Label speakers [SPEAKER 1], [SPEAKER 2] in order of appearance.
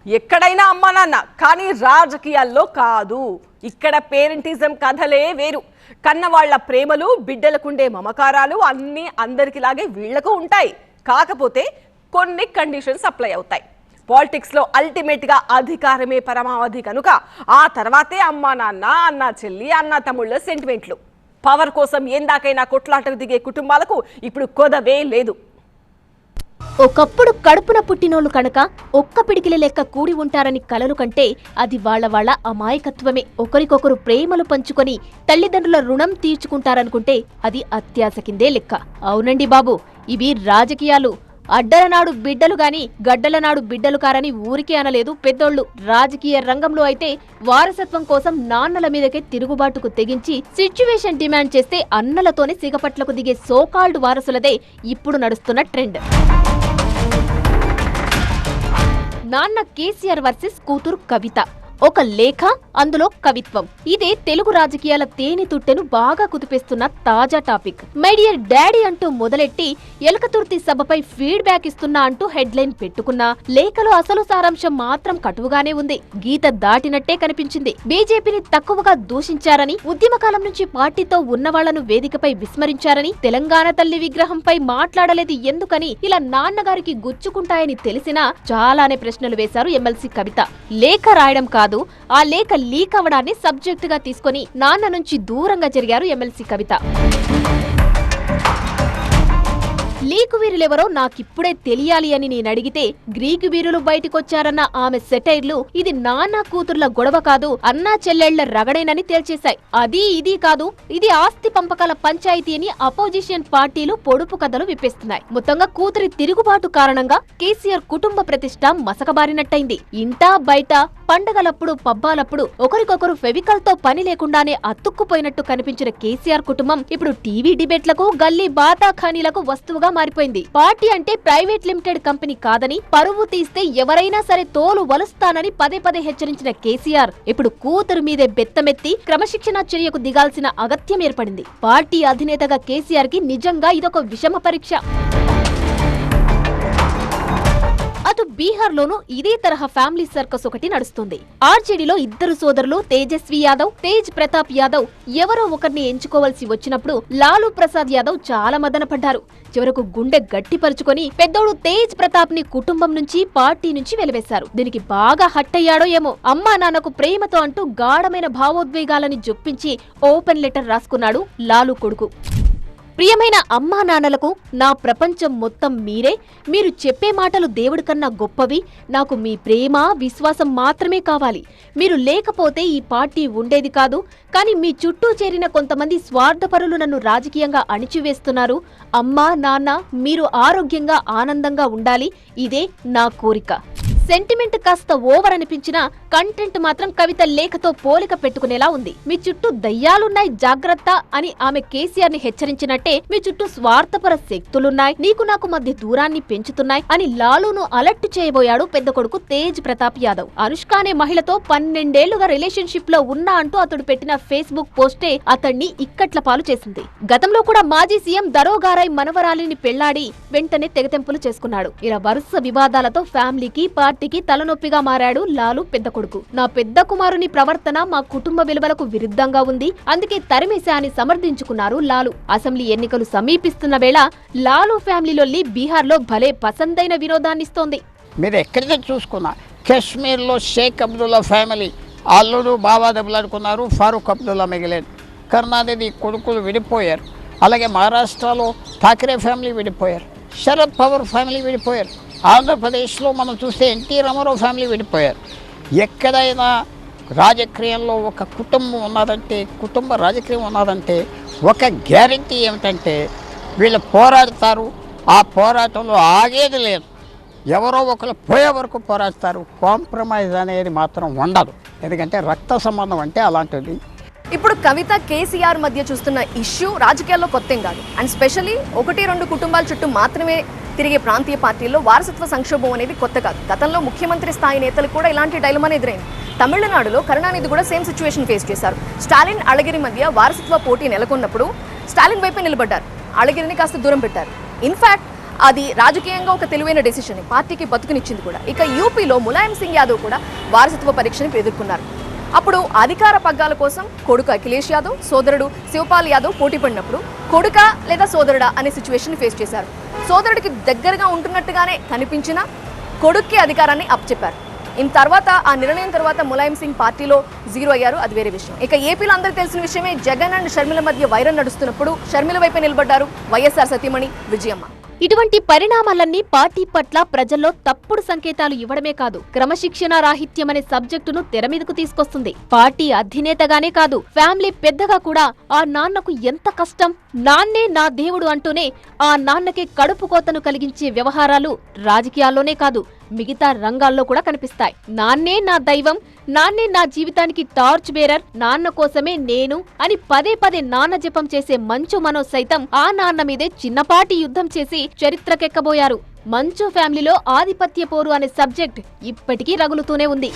[SPEAKER 1] ఎక్కడైనా అమ్మా నాన్న, కానీ రాజకీయాల్లో కాదు. ఇక్కడ పేరెంటిజం కథలే వేరు. కన్నవాళ్ల ప్రేమలు, బిడ్డలకుండే మమకారాలు అన్నీ అందరికిలాగే వీళ్లకు ఉంటాయి. కాకపోతే కొన్ని కండిషన్స్ అప్లై అవుతాయి. పాలిటిక్స్ లో అల్టిమేట్ గా అధికారమే పరమావధి కనుక ఆ తర్వాతే అమ్మా నాన్న, అన్నా చెల్లి, అన్నా తమ్ముళ్ళ సెంటిమెంట్లు. పవర్ కోసం ఏందాకైనా కొట్లాటకు దిగే కుటుంబాలకు ఇప్పుడు కొదవే లేదు.
[SPEAKER 2] ఒకప్పుడు కడుపున పుట్టినోళ్ళు కనుక ఒక్క పిడికిలి లెక్క కూడి ఉంటారని కలలు కంటే అది వాళ్ళ అమాయకత్వమే. ఒకరికొకరు ప్రేమలు పంచుకొని తల్లిదండ్రుల రుణం తీర్చుకుంటారనుకుంటే అది అత్యాశ కిందే లెక్క. అవునండి బాబు, ఇవి రాజకీయాలు. అడ్డలనాడు బిడ్డలు గాని గడ్డలనాడు బిడ్డలు కారని ఊరికే అనలేదు పెద్దోళ్లు. రాజకీయ రంగంలో అయితే వారసత్వం కోసం నాన్నల మీదకే తిరుగుబాటుకు తెగించి సిచ్యువేషన్ డిమాండ్ చేస్తే అన్నలతోనే సిగపట్లకు దిగే సోకాల్డ్ వారసులదే ఇప్పుడు నడుస్తున్న ట్రెండ్. నాన్న కేసీఆర్ వర్సెస్ కూతురు కవిత. ఒక లేఖ, అందులో కవిత్వం. ఇదే తెలుగు రాజకీయాల తేనె తుట్టెను బాగా కుదిపేస్తున్న తాజా టాపిక్. మై డియర్ డాడీ అంటూ మొదలెట్టి ఎలకతుర్తి సభపై ఫీడ్బ్యాక్ ఇస్తున్నా అంటూ హెడ్లైన్ పెట్టుకున్నా లేఖలో అసలు సారాంశం మాత్రం కటువుగానే ఉంది. గీత దాటినట్టే కనిపించింది. బీజేపీని తక్కువగా దూషించారని, ఉద్యమకాలం నుంచి పార్టీతో ఉన్నవాళ్లను వేదికపై విస్మరించారని, తెలంగాణ తల్లి విగ్రహంపై మాట్లాడలేదు ఎందుకని ఇలా నాన్నగారికి గుచ్చుకుంటాయని తెలిసినా చాలానే ప్రశ్నలు వేశారు ఎమ్మెల్సీ కవిత. లేఖ రాయడం కాదు, ఆ లేఖ లీక్ అవడాన్ని సబ్జెక్ట్ గా తీసుకుని నాన్న నుంచి దూరంగా జరిగారు ఎమ్మెల్సీ కవిత. లీకు వీరులెవరో నాకిప్పుడే తెలియాలి అని నేనడిగితే గ్రీకు వీరులు బయటికొచ్చారన్న ఆమె సెటైర్లు ఇది నాన్న కూతుర్ల గొడవ కాదు, అన్నా చెల్లెళ్ల రగడేనని తేల్చేశాయి. అది ఇది కాదు, ఇది ఆస్తి పంపకాల పంచాయతీ అని అపోజిషన్ పార్టీలు పొడుపు కథలు విప్పిస్తున్నాయి. మొత్తంగా కూతురి తిరుగుబాటు కారణంగా కేసీఆర్ కుటుంబ ప్రతిష్ట మసకబారినట్టయింది. ఇంటా బయట పండగలప్పుడు పబ్బాలప్పుడు ఒకరికొకరు ఫెవికల్ తో పని లేకుండానే అతుక్కుపోయినట్టు కనిపించిన కేసీఆర్ కుటుంబం ఇప్పుడు టీవీ డిబేట్లకు, గల్లీ బాతాఖానీలకు వస్తువుగా మారిపోయింది. పార్టీ అంటే ప్రైవేట్ లిమిటెడ్ కంపెనీ కాదని, పరువు తీస్తే ఎవరైనా సరే తోలు వలుస్తానని పదే పదే హెచ్చరించిన కేసీఆర్ ఇప్పుడు కూతురు మీదే బెత్తమెత్తి క్రమశిక్షణ చర్యకు దిగాల్సిన అగత్యం ఏర్పడింది. పార్టీ అధినేతగా కేసీఆర్ కి నిజంగా ఇదొక విషమ పరీక్ష. అటు బీహార్లోనూ ఇదే తరహా ఫ్యామిలీ సర్కస్ ఒకటి నడుస్తుంది. ఆర్జేడీలో ఇద్దరు సోదరులు తేజస్వి యాదవ్, తేజ్ ప్రతాప్ యాదవ్ ఎవరో ఒకరిని ఎంచుకోవాల్సి వచ్చినప్పుడు లాలూ ప్రసాద్ యాదవ్ చాలా మదనపడ్డారు. చివరకు గుండె గట్టిపరుచుకొని పెద్దోడు తేజ్ ప్రతాప్ ని కుటుంబం నుంచి, పార్టీ నుంచి వెలివేశారు. దీనికి బాగా హట్టయ్యాడో ఏమో. అమ్మా నాన్నకు ప్రేమతో అంటూ గాఢమైన భావోద్వేగాలని జొప్పించి ఓపెన్ లెటర్ రాసుకున్నాడు లాలూ కొడుకు. ప్రియమైన అమ్మా నాన్నలకు నా ప్రపంచం మొత్తం మీరే. మీరు చెప్పే మాటలు దేవుడి కన్నా గొప్పవి. నాకు మీ ప్రేమ, విశ్వాసం మాత్రమే కావాలి. మీరు లేకపోతే ఈ పార్టీ ఉండేది కాదు. కానీ మీ చుట్టూ చేరిన కొంతమంది స్వార్థపరులు నన్ను రాజకీయంగా అణిచివేస్తున్నారు. అమ్మా నాన్న మీరు ఆరోగ్యంగా, ఆనందంగా ఉండాలి. ఇదే నా కోరిక. సెంటిమెంట్ కాస్త ఓవర్ అనిపించినా కంటెంట్ మాత్రం కవిత లేఖతో పోలిక పెట్టుకునేలా ఉంది. మీ చుట్టూ దయ్యాలున్నాయి జాగ్రత్త అని ఆమె కేసీఆర్ ని హెచ్చరించినట్టే మీ చుట్టూ స్వార్థపర శక్తులున్నాయి, నీకు నాకు మధ్య దూరాన్ని పెంచుతున్నాయి అని లాలూను అలర్ట్ చేయబోయాడు పెద్ద కొడుకు తేజ్ ప్రతాప్ యాదవ్. అనుష్క అనే మహిళతో 12 ఏళ్లుగా రిలేషన్షిప్ లో ఉన్నా అంటూ అతడు పెట్టిన ఫేస్బుక్ పోస్టే అతన్ని ఇక్కట్ల పాలు చేసింది. గతంలో కూడా మాజీ సీఎం దరోగారై మనవరాలిని పెళ్లాడి వెంటనే తెగతెంపులు చేసుకున్నాడు. ఇలా వరుస వివాదాలతో ఫ్యామిలీకి, పార్టీకి తలనొప్పిగా మారాడు లాలూ పెద్ద కొడుకు. నా పెద్ద కుమారుని ప్రవర్తన మా కుటుంబ విలువలకు విరుద్ధంగా ఉంది, అందుకే తరిమేశా అని సమర్థించుకున్నారు లాలూ. అసెంబ్లీ ఎన్నికలు సమీపిస్తున్న వేళ లాలూ ఫ్యామిలీలో బీహార్లో భలే పసందైన వినోదాన్నిస్తోంది.
[SPEAKER 3] మీరు ఎక్కడికి చూసుకున్నా కాశ్మీర్లో షేక్ అబ్దుల్లా ఫ్యామిలీ అల్లుడు బాబా దెబ్బలాడుకున్నారు, ఫారూక్ అబ్దుల్లా మిగిలేదు. కరుణానిధి కొడుకులు విడిపోయారు. అలాగే మహారాష్ట్రలో ఠాకరే ఫ్యామిలీ విడిపోయారు, శరద్ పవార్ ఫ్యామిలీ విడిపోయారు. ఆంధ్రప్రదేశ్లో మనం చూస్తే ఎన్టీ రామారావు ఫ్యామిలీ విడిపోయారు. ఎక్కడైనా రాజకీయంలో ఒక కుటుంబం ఉన్నదంటే, కుటుంబ రాజకీయం ఉన్నదంటే ఒక గ్యారంటీ ఏమిటంటే వీళ్ళు పోరాడతారు. ఆ పోరాటంలో ఆగేది లేదు. ఎవరో ఒకరు పోయే వరకు పోరాడతారు. కాంప్రమైజ్ అనేది మాత్రం ఉండదు. ఎందుకంటే రక్త సంబంధం అంటే అలాంటిది.
[SPEAKER 4] ఇప్పుడు కవిత కేసీఆర్ మధ్య చూస్తున్న ఇష్యూ రాజకీయాల్లో కొత్తేం కాదు. అండ్ స్పెషల్లీ 1-2 కుటుంబాల చుట్టూ మాత్రమే తిరిగే ప్రాంతీయ పార్టీల్లో వారసత్వ సంక్షోభం అనేది కొత్త కాదు. గతంలో ముఖ్యమంత్రి స్థాయి నేతలు కూడా ఇలాంటి డైలమానే ఎదురైంది. తమిళనాడులో కరుణానిధి కూడా సేమ్ సిచ్యువేషన్ ఫేస్ చేశారు. స్టాలిన్, అళగిరి మధ్య వారసత్వ పోటీ నెలకొన్నప్పుడు స్టాలిన్ వైపే నిలబడ్డారు, అళగిరిని కాస్త దూరం పెట్టారు. ఇన్ఫాక్ట్ అది రాజకీయంగా ఒక తెలివైన డెసిషన్, పార్టీకి బతుకునిచ్చింది కూడా. ఇక యూపీలో ములాయం సింగ్ యాదవ్ కూడా వారసత్వ పరీక్షను ఎదుర్కొన్నారు. అప్పుడు అధికార పగ్గాల కోసం కొడుకు అఖిలేష్ యాదవ్, సోదరుడు శివపాల్ యాదవ్ పోటీ పడినప్పుడు కొడుక లేదా సోదరుడా అనే సిచ్యువేషన్ ఫేస్ చేశారు. సోదరుడికి దగ్గరగా ఉంటున్నట్టుగానే కనిపించిన కొడుక్కి అధికారాన్ని అప్పచెప్పారు. తర్వాత ఆ నిర్ణయం తర్వాత ములాయం సింగ్ పార్టీలో జీరో అయ్యారు, అది వేరే విషయం. ఇక ఏపీలో అందరికీ తెలిసిన విషయమే, జగన్ అండ్ షర్మిల మధ్య వైరం నడుస్తున్నప్పుడు షర్మిల వైపే నిలబడ్డారు వైఎస్ఆర్ సతీమణి విజయమ్మ.
[SPEAKER 2] ఇటువంటి పరిణామాలన్నీ పార్టీ పట్ల ప్రజల్లో తప్పుడు సంకేతాలు ఇవ్వడమే కాదు, క్రమశిక్షణ రాహిత్యం అనే సబ్జెక్టును తెర మీదకు తీసుకొస్తుంది. పార్టీ అధినేతగానే కాదు, ఫ్యామిలీ పెద్దగా కూడా ఆ నాన్నకు ఎంత కష్టం, నాన్నే నా దేవుడు అంటూనే ఆ నాన్నకే కడుపు కోతను కలిగించే వ్యవహారాలు రాజకీయాల్లోనే కాదు మిగతా రంగాల్లో కూడా కనిపిస్తాయి. నాన్నే నా దైవం, నాన్నే నా జీవితానికి టార్చ్ బేరర్, నాన్న కోసమే నేను అని పదే పదే నాన్న జపం చేసే మంచు మనోజ్ సైతం ఆ నాన్న మీదే చిన్నపాటి యుద్ధం చేసి చరిత్రకెక్కబోయారు. మంచు ఫ్యామిలీలో ఆధిపత్య పోరు అనే సబ్జెక్ట్ ఇప్పటికీ రగులుతూనే ఉంది.